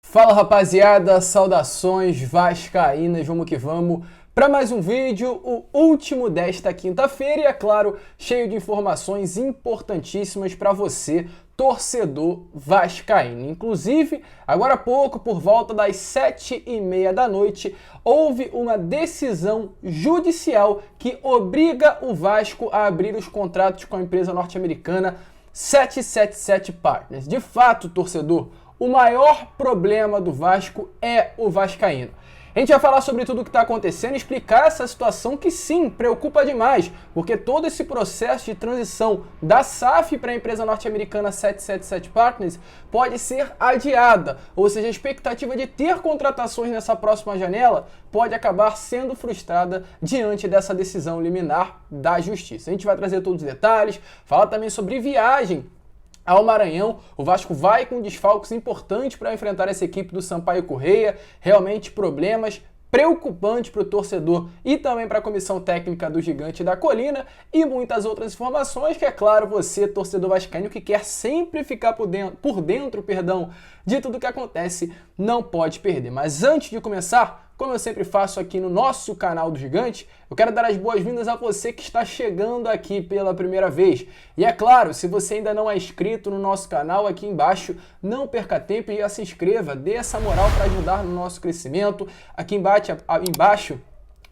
Fala rapaziada, saudações vascaínas, vamos que vamos para mais um vídeo, o último desta quinta-feira e é claro, cheio de informações importantíssimas para você, torcedor vascaíno. Inclusive, agora há pouco, por volta das 7h30 da noite, houve uma decisão judicial que obriga o Vasco a abrir os contratos com a empresa norte-americana 777 Partners. De fato, torcedor, o maior problema do Vasco é o vascaíno. A gente vai falar sobre tudo o que está acontecendo e explicar essa situação que sim, preocupa demais, porque todo esse processo de transição da SAF para a empresa norte-americana 777 Partners pode ser adiada, ou seja, a expectativa de ter contratações nessa próxima janela pode acabar sendo frustrada diante dessa decisão liminar da Justiça. A gente vai trazer todos os detalhes, falar também sobre viagem ao Maranhão. O Vasco vai com desfalques importantes para enfrentar essa equipe do Sampaio Corrêa. Realmente problemas preocupantes para o torcedor e também para a comissão técnica do Gigante da Colina e muitas outras informações que, é claro, você, torcedor vascaíno, que quer sempre ficar por dentro, de tudo que acontece, não pode perder. Mas antes de começar, como eu sempre faço aqui no nosso canal do Gigante, eu quero dar as boas-vindas a você que está chegando aqui pela primeira vez. E é claro, se você ainda não é inscrito no nosso canal, aqui embaixo, não perca tempo e já se inscreva, dê essa moral para ajudar no nosso crescimento. Aqui embaixo,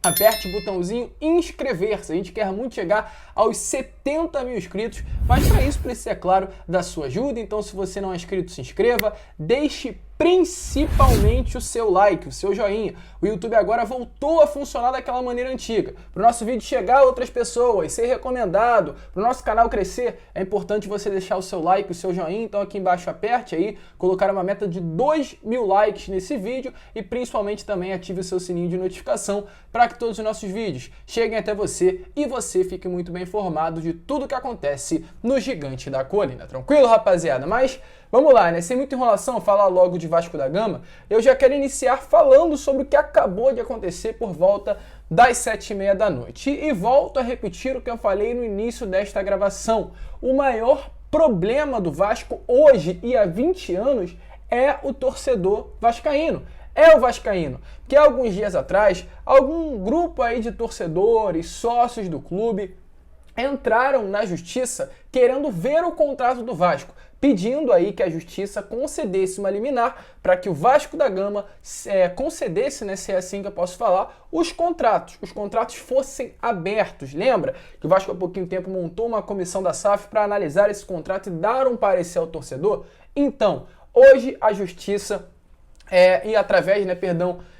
aperte o botãozinho inscrever-se. A gente quer muito chegar aos 70 mil inscritos, mas para isso precisa, é claro, da sua ajuda. Então, se você não é inscrito, se inscreva, deixe principalmente o seu like, o seu joinha. O YouTube agora voltou a funcionar daquela maneira antiga. Para o nosso vídeo chegar a outras pessoas, ser recomendado, para o nosso canal crescer, é importante você deixar o seu like, o seu joinha. Então aqui embaixo aperte aí, colocar uma meta de 2.000 likes nesse vídeo e principalmente também ative o seu sininho de notificação para que todos os nossos vídeos cheguem até você e você fique muito bem informado de tudo que acontece no Gigante da Colina. Tranquilo, rapaziada? Mas vamos lá, né? Sem muita enrolação, falar logo de Vasco da Gama, eu já quero iniciar falando sobre o que acabou de acontecer por volta das 7h30 da noite. E volto a repetir o que eu falei no início desta gravação. O maior problema do Vasco hoje e há 20 anos é o torcedor vascaíno. É o vascaíno, que há alguns dias atrás, algum grupo aí de torcedores, sócios do clube, entraram na justiça querendo ver o contrato do Vasco, pedindo aí que a justiça concedesse uma liminar para que o Vasco da Gama concedesse, né, se é assim que eu posso falar, os contratos fossem abertos. Lembra que o Vasco há pouquinho tempo montou uma comissão da SAF para analisar esse contrato e dar um parecer ao torcedor? Então, hoje a justiça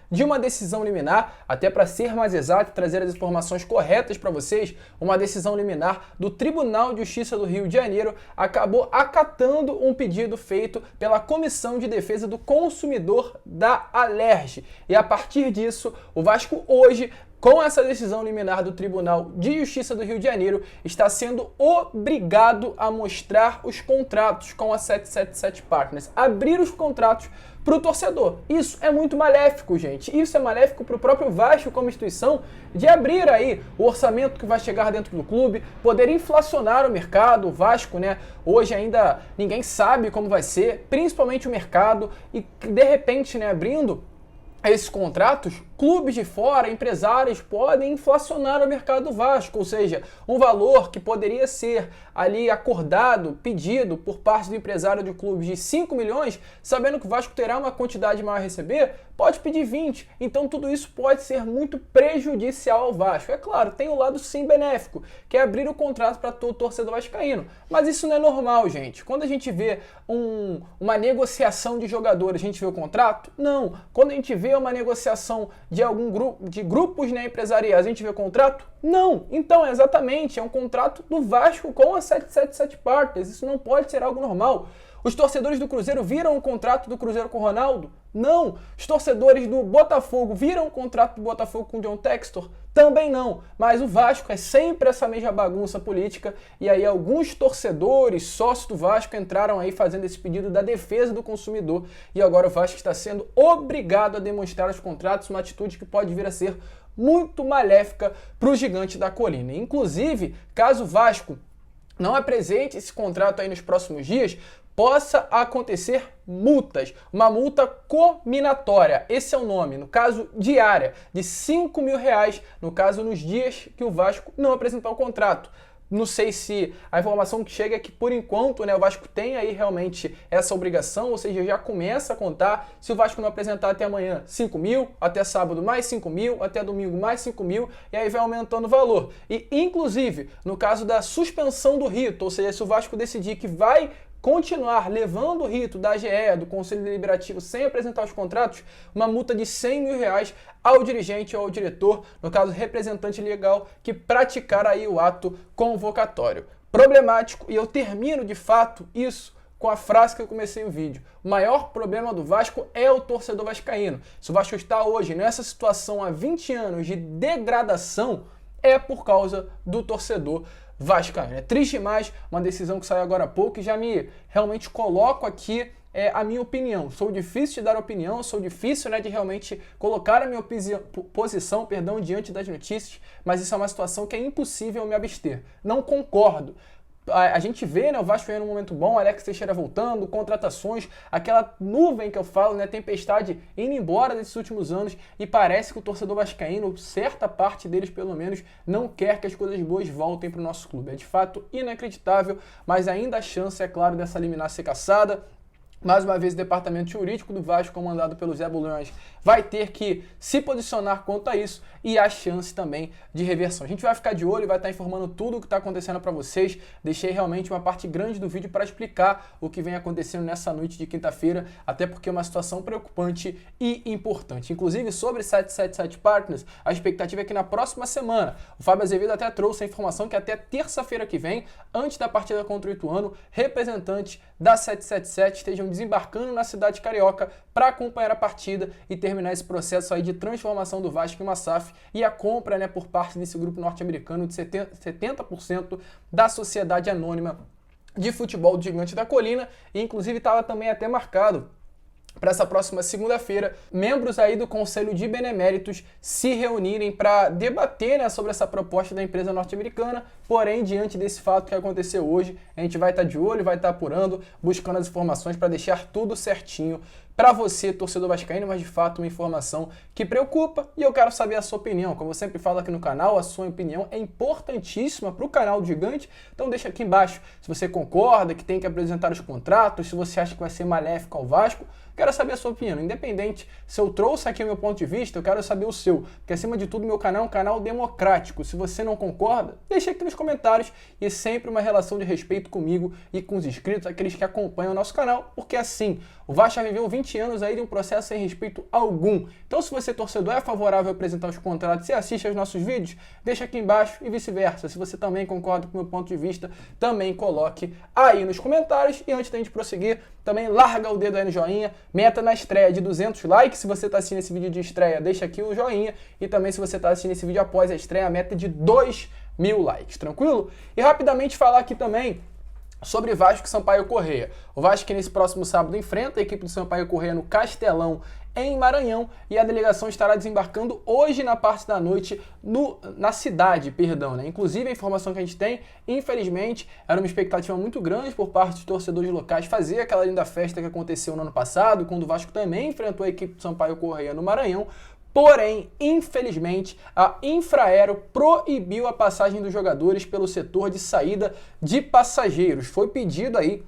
de uma decisão liminar, até para ser mais exato, trazer as informações corretas para vocês, uma decisão liminar do Tribunal de Justiça do Rio de Janeiro acabou acatando um pedido feito pela Comissão de Defesa do Consumidor da Alerj. E a partir disso, o Vasco hoje, com essa decisão liminar do Tribunal de Justiça do Rio de Janeiro, está sendo obrigado a mostrar os contratos com a 777 Partners, abrir os contratos para o torcedor. Isso é muito maléfico, gente. Isso é maléfico para o próprio Vasco como instituição, de abrir aí o orçamento que vai chegar dentro do clube, poder inflacionar o mercado. O Vasco, né, hoje ainda ninguém sabe como vai ser, principalmente o mercado, e de repente, né, abrindo esses contratos, clubes de fora, empresários podem inflacionar o mercado do Vasco, ou seja, um valor que poderia ser ali acordado, pedido por parte do empresário de clubes de 5 milhões, sabendo que o Vasco terá uma quantidade maior a receber, pode pedir 20. Então tudo isso pode ser muito prejudicial ao Vasco. É claro, tem o lado sim benéfico, que é abrir o contrato para todo torcedor vascaíno. Mas isso não é normal, gente. Quando a gente vê uma negociação de jogadores, a gente vê o contrato? Não. Quando a gente vê uma negociação de algum grupo, de grupos, né, empresariais, a gente vê o contrato? Não. Então, exatamente, é um contrato do Vasco com a 777 Partners. Isso não pode ser algo normal. Os torcedores do Cruzeiro viram o contrato do Cruzeiro com o Ronaldo? Não. Os torcedores do Botafogo viram o contrato do Botafogo com o John Textor? Também não. Mas o Vasco é sempre essa mesma bagunça política e aí alguns torcedores, sócios do Vasco, entraram aí fazendo esse pedido da defesa do consumidor e agora o Vasco está sendo obrigado a demonstrar os contratos, uma atitude que pode vir a ser muito maléfica para o Gigante da Colina. Inclusive, caso o Vasco não apresente esse contrato aí nos próximos dias, possa acontecer multas, uma multa cominatória, esse é o nome, no caso diária, de R$ 5.000, no caso nos dias que o Vasco não apresentar o contrato. Não sei se a informação que chega é que, por enquanto, né, o Vasco tem aí realmente essa obrigação, ou seja, já começa a contar. Se o Vasco não apresentar até amanhã 5 mil, até sábado mais 5 mil, até domingo mais 5 mil, e aí vai aumentando o valor. E, inclusive, no caso da suspensão do rito, ou seja, se o Vasco decidir que vai continuar levando o rito da AGE, do Conselho Deliberativo, sem apresentar os contratos, uma multa de R$ 100.000 ao dirigente ou ao diretor, no caso representante legal, que praticar aí o ato convocatório. Problemático, e eu termino de fato isso com a frase que eu comecei o vídeo. O maior problema do Vasco é o torcedor vascaíno. Se o Vasco está hoje nessa situação há 20 anos de degradação, é por causa do torcedor vascaíno. É triste demais, uma decisão que saiu agora há pouco e já me realmente coloco aqui a minha opinião. Sou difícil de dar opinião, sou difícil, né, de realmente colocar a minha posição, diante das notícias, mas isso é uma situação que é impossível me abster. Não concordo. A gente vê, né, o Vasco em um momento bom, Alex Teixeira voltando, contratações, aquela nuvem que eu falo, né, tempestade indo embora desses últimos anos, e parece que o torcedor vascaíno, certa parte deles pelo menos, não quer que as coisas boas voltem para o nosso clube. É de fato inacreditável, mas ainda a chance, é claro, dessa liminar ser cassada. Mais uma vez, o departamento jurídico do Vasco, comandado pelo Zé Bulhões, vai ter que se posicionar quanto a isso e há chance também de reversão. A gente vai ficar de olho e vai estar informando tudo o que está acontecendo para vocês. Deixei realmente uma parte grande do vídeo para explicar o que vem acontecendo nessa noite de quinta-feira, até porque é uma situação preocupante e importante. Inclusive, sobre 777 Partners, a expectativa é que na próxima semana, o Fábio Azevedo até trouxe a informação que até terça-feira que vem, antes da partida contra o Ituano, representantes da 777 estejam desembarcando na cidade carioca para acompanhar a partida e terminar esse processo aí de transformação do Vasco em uma SAF e a compra, né, por parte desse grupo norte-americano de 70% da Sociedade Anônima de Futebol do Gigante da Colina, e inclusive estava também até marcado para essa próxima segunda-feira, membros aí do Conselho de Beneméritos se reunirem para debater, né, sobre essa proposta da empresa norte-americana. Porém, diante desse fato que aconteceu hoje, a gente vai estar de olho, vai estar apurando, buscando as informações para deixar tudo certinho para você, torcedor vascaíno, mas de fato uma informação que preocupa e eu quero saber a sua opinião. Como eu sempre falo aqui no canal, a sua opinião é importantíssima para o canal do Gigante, então deixa aqui embaixo se você concorda que tem que apresentar os contratos, se você acha que vai ser maléfico ao Vasco. Quero saber a sua opinião, independente se eu trouxe aqui o meu ponto de vista, eu quero saber o seu, porque acima de tudo meu canal é um canal democrático. Se você não concorda, deixa aqui nos comentários, e sempre uma relação de respeito comigo e com os inscritos, aqueles que acompanham o nosso canal, porque assim, o Vasco já viveu 20 anos aí de um processo sem respeito algum. Então se você, torcedor, é favorável a apresentar os contratos e assiste aos nossos vídeos, deixa aqui embaixo e vice-versa. Se você também concorda com o meu ponto de vista, também coloque aí nos comentários. E antes da gente prosseguir, também larga o dedo aí no joinha, meta na estreia de 200 likes. Se você está assistindo esse vídeo de estreia, deixa aqui o joinha. E também se você está assistindo esse vídeo após a estreia, a meta é de 2.000 likes, tranquilo? E rapidamente falar aqui também sobre Vasco e Sampaio Corrêa. O Vasco que nesse próximo sábado enfrenta a equipe do Sampaio Corrêa no Castelão, em Maranhão, e a delegação estará desembarcando hoje na parte da noite na cidade, né? Inclusive a informação que a gente tem, infelizmente, era uma expectativa muito grande por parte dos torcedores locais fazer aquela linda festa que aconteceu no ano passado, quando o Vasco também enfrentou a equipe do Sampaio Corrêa no Maranhão. Porém, infelizmente, a Infraero proibiu a passagem dos jogadores pelo setor de saída de passageiros. Foi pedido aí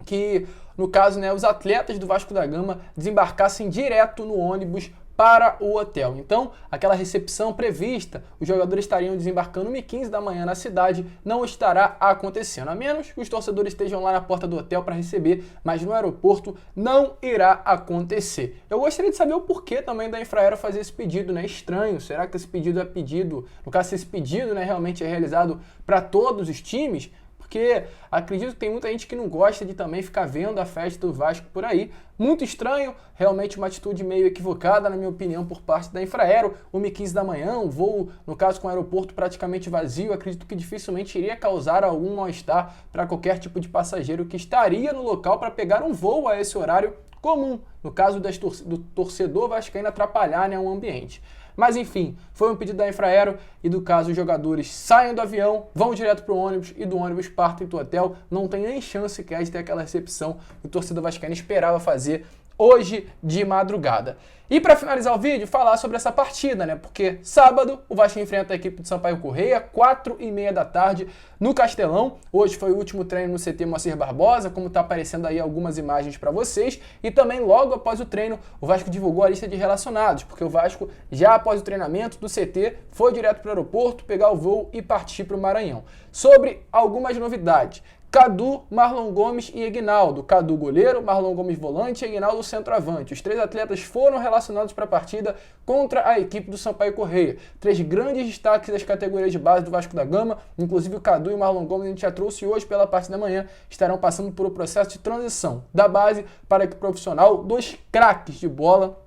que, no caso, né, os atletas do Vasco da Gama desembarcassem direto no ônibus para o hotel. Então, aquela recepção prevista, os jogadores estariam desembarcando 1h15 da manhã na cidade, não estará acontecendo, a menos que os torcedores estejam lá na porta do hotel para receber, mas no aeroporto não irá acontecer. Eu gostaria de saber o porquê também da Infraero fazer esse pedido, né? Estranho, será que esse pedido é pedido, no caso, se esse pedido, né, realmente é realizado para todos os times? Porque acredito que tem muita gente que não gosta de também ficar vendo a festa do Vasco por aí. Muito estranho, realmente uma atitude meio equivocada, na minha opinião, por parte da Infraero. 1h15 da manhã, um voo, no caso com o aeroporto praticamente vazio, acredito que dificilmente iria causar algum mal-estar para qualquer tipo de passageiro que estaria no local para pegar um voo a esse horário comum, no caso do torcedor vascaíno atrapalhar, né, o ambiente. Mas enfim, foi um pedido da Infraero e do caso os jogadores saiam do avião, vão direto para o ônibus e do ônibus partem para o hotel. Não tem nem chance sequer de ter aquela recepção que o torcedor vascaíno esperava fazer hoje de madrugada. E para finalizar o vídeo, falar sobre essa partida, né? Porque sábado o Vasco enfrenta a equipe do Sampaio Corrêa, 4h30 da tarde, no Castelão. Hoje foi o último treino no CT Moacir Barbosa, como está aparecendo aí algumas imagens para vocês. E também logo após o treino, o Vasco divulgou a lista de relacionados, porque o Vasco, já após o treinamento do CT, foi direto para o aeroporto, pegar o voo e partir para o Maranhão. Sobre algumas novidades. Cadu, Marlon Gomes e Egnaldo. Cadu goleiro, Marlon Gomes volante e Egnaldo centroavante. Os 3 atletas foram relacionados para a partida contra a equipe do Sampaio Corrêa. 3 grandes destaques das categorias de base do Vasco da Gama, inclusive o Cadu e o Marlon Gomes a gente já trouxe hoje pela parte da manhã, estarão passando por um processo de transição da base para a equipe profissional, 2 craques de bola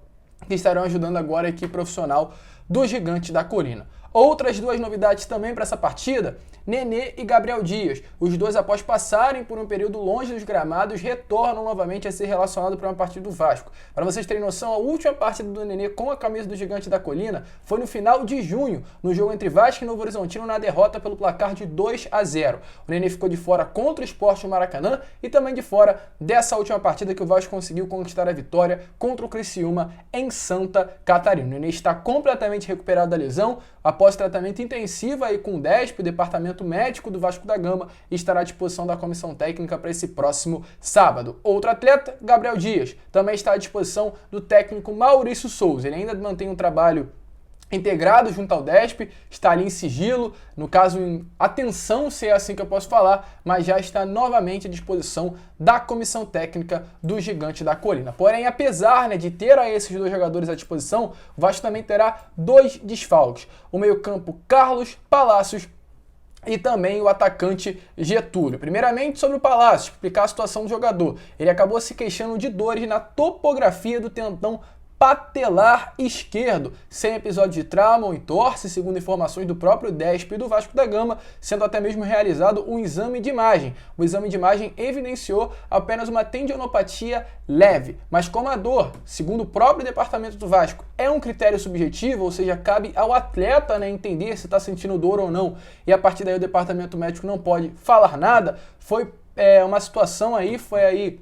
que estarão ajudando agora a equipe profissional do Gigante da Colina. Outras 2 novidades também para essa partida, Nenê e Gabriel Dias. Os 2, após passarem por um período longe dos gramados, retornam novamente a ser relacionados para uma partida do Vasco. Para vocês terem noção, a última partida do Nenê com a camisa do Gigante da Colina foi no final de junho, no jogo entre Vasco e Novo Horizontino, na derrota pelo placar de 2-0. O Nenê ficou de fora contra o Sport no Maracanã e também de fora dessa última partida que o Vasco conseguiu conquistar a vitória contra o Criciúma em Santa Catarina. O Nenê está completamente recuperado da lesão, após tratamento intensivo aí com o DESP, o Departamento Médico do Vasco da Gama, e estará à disposição da comissão técnica para esse próximo sábado. Outro atleta, Gabriel Dias, também está à disposição do técnico Maurício Souza. Ele ainda mantém um trabalho integrado junto ao DESP, está ali em sigilo, no caso em atenção, se é assim que eu posso falar, mas já está novamente à disposição da comissão técnica do Gigante da Colina. Porém, apesar, né, de ter a esses 2 jogadores à disposição, o Vasco também terá 2 desfalques. O meio-campo Carlos Palácios e também o atacante Getúlio. Primeiramente sobre o Palácio, explicar a situação do jogador. Ele acabou se queixando de dores na topografia do tendão patelar esquerdo, sem episódio de trauma ou entorse, segundo informações do próprio DESP e do Vasco da Gama, sendo até mesmo realizado um exame de imagem. O exame de imagem evidenciou apenas uma tendinopatia leve, mas como a dor, segundo o próprio departamento do Vasco, é um critério subjetivo, ou seja, cabe ao atleta, né, entender se está sentindo dor ou não, e a partir daí o departamento médico não pode falar nada, foi uma situação aí, foi aí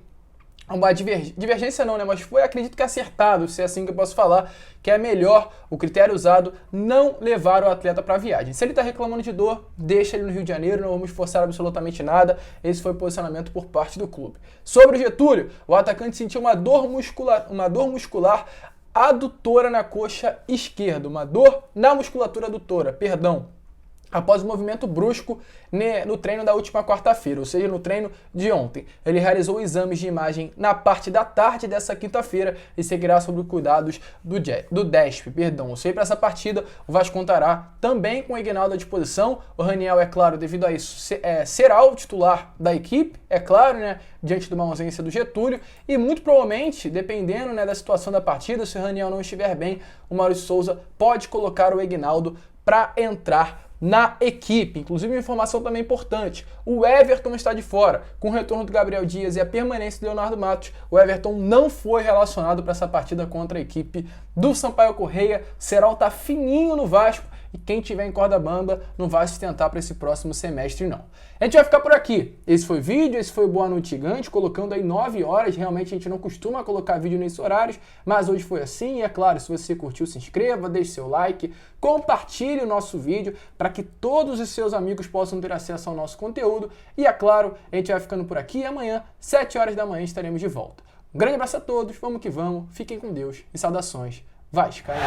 uma divergência não, né? Mas foi, acredito que acertado, se é assim que eu posso falar, que é melhor o critério usado não levar o atleta para a viagem. Se ele está reclamando de dor, deixa ele no Rio de Janeiro, não vamos forçar absolutamente nada. Esse foi o posicionamento por parte do clube. Sobre o Getúlio, o atacante sentiu uma dor muscular adutora na coxa esquerda, uma dor na musculatura adutora, perdão, após o movimento brusco no treino da última quarta-feira, ou seja, no treino de ontem. Ele realizou exames de imagem na parte da tarde dessa quinta-feira e seguirá sob cuidados do DESP. Ou seja, para essa partida, o Vasco contará também com o Egnaldo à disposição. O Raniel, é claro, devido a isso, será o titular da equipe, é claro, né, diante de uma ausência do Getúlio, e muito provavelmente, dependendo, né, da situação da partida, se o Raniel não estiver bem, o Maurício Souza pode colocar o Egnaldo para entrar na equipe. Inclusive, uma informação também importante, o Everton está de fora. Com o retorno do Gabriel Dias e a permanência do Leonardo Matos, o Everton não foi relacionado para essa partida contra a equipe do Sampaio Corrêa. Serol tá fininho no Vasco e quem tiver em corda bamba não vai se tentar para esse próximo semestre, não. A gente vai ficar por aqui. Esse foi o vídeo, esse foi o Boa Noite Gigante, colocando aí 9 horas. Realmente a gente não costuma colocar vídeo nesses horários, mas hoje foi assim. E é claro, se você curtiu, se inscreva, deixe seu like, compartilhe o nosso vídeo para que todos os seus amigos possam ter acesso ao nosso conteúdo. E é claro, a gente vai ficando por aqui e amanhã, 7 horas da manhã, estaremos de volta. Um grande abraço a todos, vamos que vamos, fiquem com Deus e saudações vascaínas.